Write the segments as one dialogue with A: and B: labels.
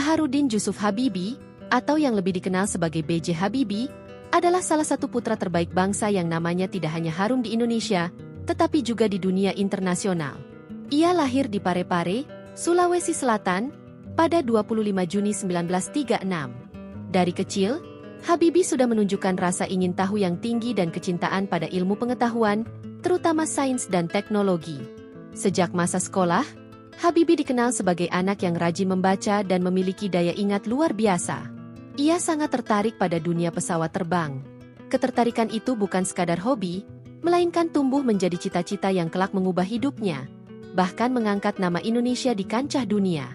A: Baharudin Jusuf Habibie, atau yang lebih dikenal sebagai B.J. Habibie, adalah salah satu putra terbaik bangsa yang namanya tidak hanya harum di Indonesia, tetapi juga di dunia internasional. Ia lahir di Parepare, Sulawesi Selatan, pada 25 Juni 1936. Dari kecil, Habibie sudah menunjukkan rasa ingin tahu yang tinggi dan kecintaan pada ilmu pengetahuan, terutama sains dan teknologi. Sejak masa sekolah, Habibie dikenal sebagai anak yang rajin membaca dan memiliki daya ingat luar biasa. Ia sangat tertarik pada dunia pesawat terbang. Ketertarikan itu bukan sekadar hobi, melainkan tumbuh menjadi cita-cita yang kelak mengubah hidupnya, bahkan mengangkat nama Indonesia di kancah dunia.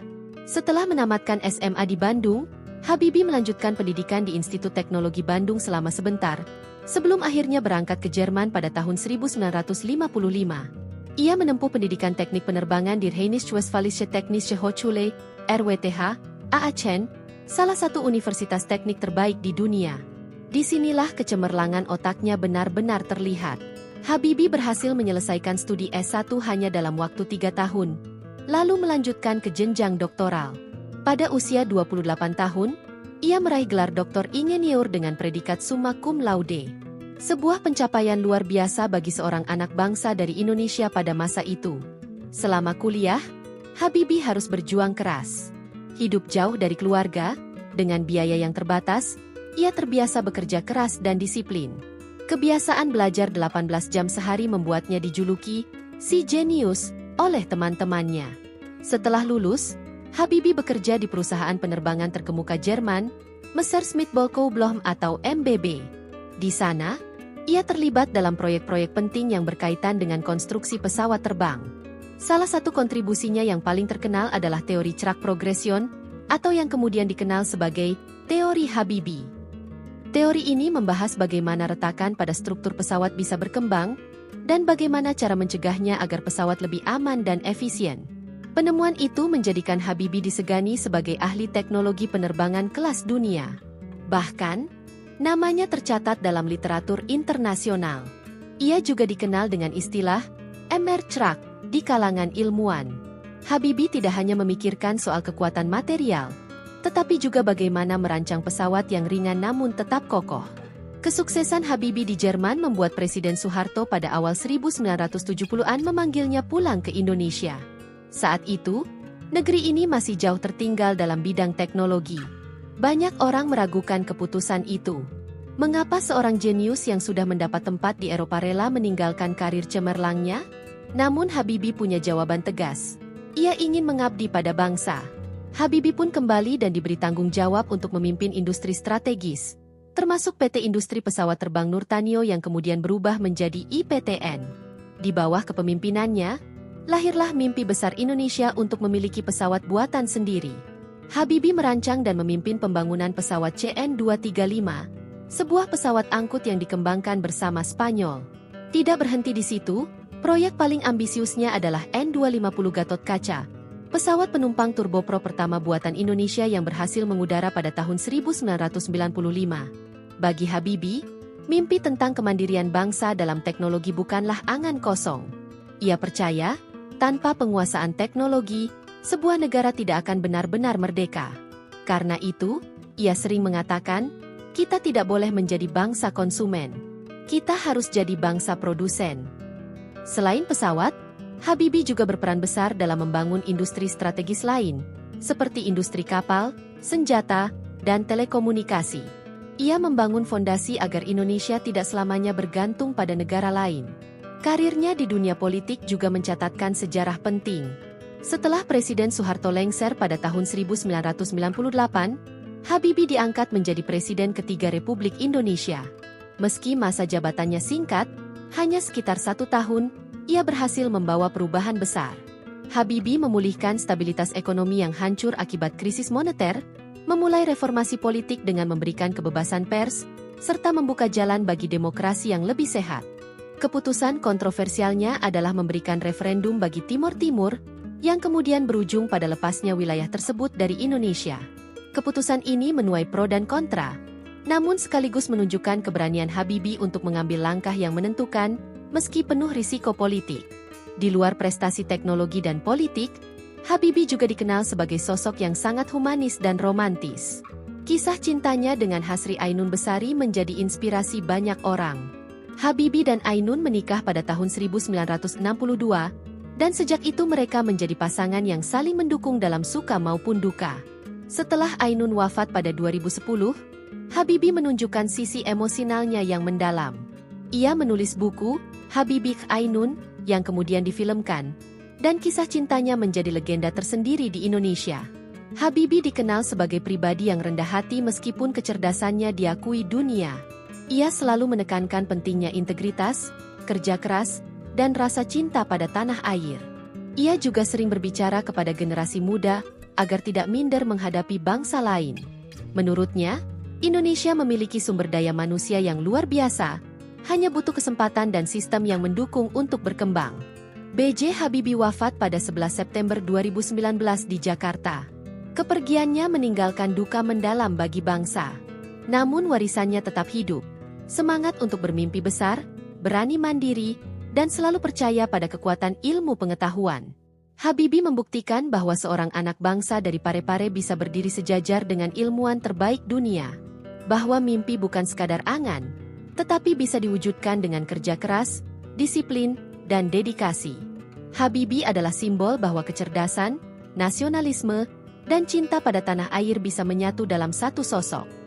A: Setelah menamatkan SMA di Bandung, Habibie melanjutkan pendidikan di Institut Teknologi Bandung selama sebentar, sebelum akhirnya berangkat ke Jerman pada tahun 1955. Ia menempuh pendidikan teknik penerbangan di Rheinisch-Westfälische Technische Hochschule, RWTH, Aachen, salah satu universitas teknik terbaik di dunia. Disinilah kecemerlangan otaknya benar-benar terlihat. Habibie berhasil menyelesaikan studi S1 hanya dalam waktu 3 tahun, lalu melanjutkan ke jenjang doktoral. Pada usia 28 tahun, ia meraih gelar doktor ingenieur dengan predikat summa cum laude. Sebuah pencapaian luar biasa bagi seorang anak bangsa dari Indonesia pada masa itu. Selama kuliah, Habibie harus berjuang keras. Hidup jauh dari keluarga, dengan biaya yang terbatas, ia terbiasa bekerja keras dan disiplin. Kebiasaan belajar 18 jam sehari membuatnya dijuluki si jenius oleh teman-temannya. Setelah lulus, Habibie bekerja di perusahaan penerbangan terkemuka Jerman, Messerschmitt Bölkow Blohm atau MBB. Di sana, ia terlibat dalam proyek-proyek penting yang berkaitan dengan konstruksi pesawat terbang. Salah satu kontribusinya yang paling terkenal adalah teori Crack Progression, atau yang kemudian dikenal sebagai teori Habibie. Teori ini membahas bagaimana retakan pada struktur pesawat bisa berkembang, dan bagaimana cara mencegahnya agar pesawat lebih aman dan efisien. Penemuan itu menjadikan Habibie disegani sebagai ahli teknologi penerbangan kelas dunia. Bahkan, namanya tercatat dalam literatur internasional. Ia juga dikenal dengan istilah MR-Crack di kalangan ilmuwan. Habibie tidak hanya memikirkan soal kekuatan material, tetapi juga bagaimana merancang pesawat yang ringan namun tetap kokoh. Kesuksesan Habibie di Jerman membuat Presiden Soeharto pada awal 1970-an memanggilnya pulang ke Indonesia. Saat itu, negeri ini masih jauh tertinggal dalam bidang teknologi. Banyak orang meragukan keputusan itu. Mengapa seorang jenius yang sudah mendapat tempat di Eropa rela meninggalkan karir cemerlangnya? Namun Habibie punya jawaban tegas. Ia ingin mengabdi pada bangsa. Habibie pun kembali dan diberi tanggung jawab untuk memimpin industri strategis, termasuk PT Industri Pesawat Terbang Nurtanio yang kemudian berubah menjadi IPTN. Di bawah kepemimpinannya, lahirlah mimpi besar Indonesia untuk memiliki pesawat buatan sendiri. Habibie merancang dan memimpin pembangunan pesawat CN-235, sebuah pesawat angkut yang dikembangkan bersama Spanyol. Tidak berhenti di situ, proyek paling ambisiusnya adalah N250 Gatot Kaca, pesawat penumpang turboprop pertama buatan Indonesia yang berhasil mengudara pada tahun 1995. Bagi Habibie, mimpi tentang kemandirian bangsa dalam teknologi bukanlah angan kosong. Ia percaya, tanpa penguasaan teknologi, sebuah negara tidak akan benar-benar merdeka. Karena itu, ia sering mengatakan, kita tidak boleh menjadi bangsa konsumen. Kita harus jadi bangsa produsen. Selain pesawat, Habibie juga berperan besar dalam membangun industri strategis lain, seperti industri kapal, senjata, dan telekomunikasi. Ia membangun fondasi agar Indonesia tidak selamanya bergantung pada negara lain. Karirnya di dunia politik juga mencatatkan sejarah penting. Setelah Presiden Soeharto lengser pada tahun 1998, Habibie diangkat menjadi Presiden ketiga Republik Indonesia. Meski masa jabatannya singkat, hanya sekitar 1 tahun, ia berhasil membawa perubahan besar. Habibie memulihkan stabilitas ekonomi yang hancur akibat krisis moneter, memulai reformasi politik dengan memberikan kebebasan pers, serta membuka jalan bagi demokrasi yang lebih sehat. Keputusan kontroversialnya adalah memberikan referendum bagi Timor Timur, yang kemudian berujung pada lepasnya wilayah tersebut dari Indonesia. Keputusan ini menuai pro dan kontra, namun sekaligus menunjukkan keberanian Habibie untuk mengambil langkah yang menentukan, meski penuh risiko politik. Di luar prestasi teknologi dan politik, Habibie juga dikenal sebagai sosok yang sangat humanis dan romantis. Kisah cintanya dengan Hasri Ainun Besari menjadi inspirasi banyak orang. Habibie dan Ainun menikah pada tahun 1962, dan sejak itu mereka menjadi pasangan yang saling mendukung dalam suka maupun duka. Setelah Ainun wafat pada 2010, Habibie menunjukkan sisi emosionalnya yang mendalam. Ia menulis buku, Habibie X Ainun, yang kemudian difilmkan, dan kisah cintanya menjadi legenda tersendiri di Indonesia. Habibie dikenal sebagai pribadi yang rendah hati meskipun kecerdasannya diakui dunia. Ia selalu menekankan pentingnya integritas, kerja keras, dan rasa cinta pada tanah air. Ia juga sering berbicara kepada generasi muda agar tidak minder menghadapi bangsa lain. Menurutnya, Indonesia memiliki sumber daya manusia yang luar biasa, hanya butuh kesempatan dan sistem yang mendukung untuk berkembang. B.J. Habibie wafat pada 11 September 2019 di Jakarta. Kepergiannya meninggalkan duka mendalam bagi bangsa. Namun warisannya tetap hidup. Semangat untuk bermimpi besar, berani mandiri, dan selalu percaya pada kekuatan ilmu pengetahuan. Habibie membuktikan bahwa seorang anak bangsa dari Parepare bisa berdiri sejajar dengan ilmuwan terbaik dunia. Bahwa mimpi bukan sekadar angan, tetapi bisa diwujudkan dengan kerja keras, disiplin, dan dedikasi. Habibie adalah simbol bahwa kecerdasan, nasionalisme, dan cinta pada tanah air bisa menyatu dalam satu sosok.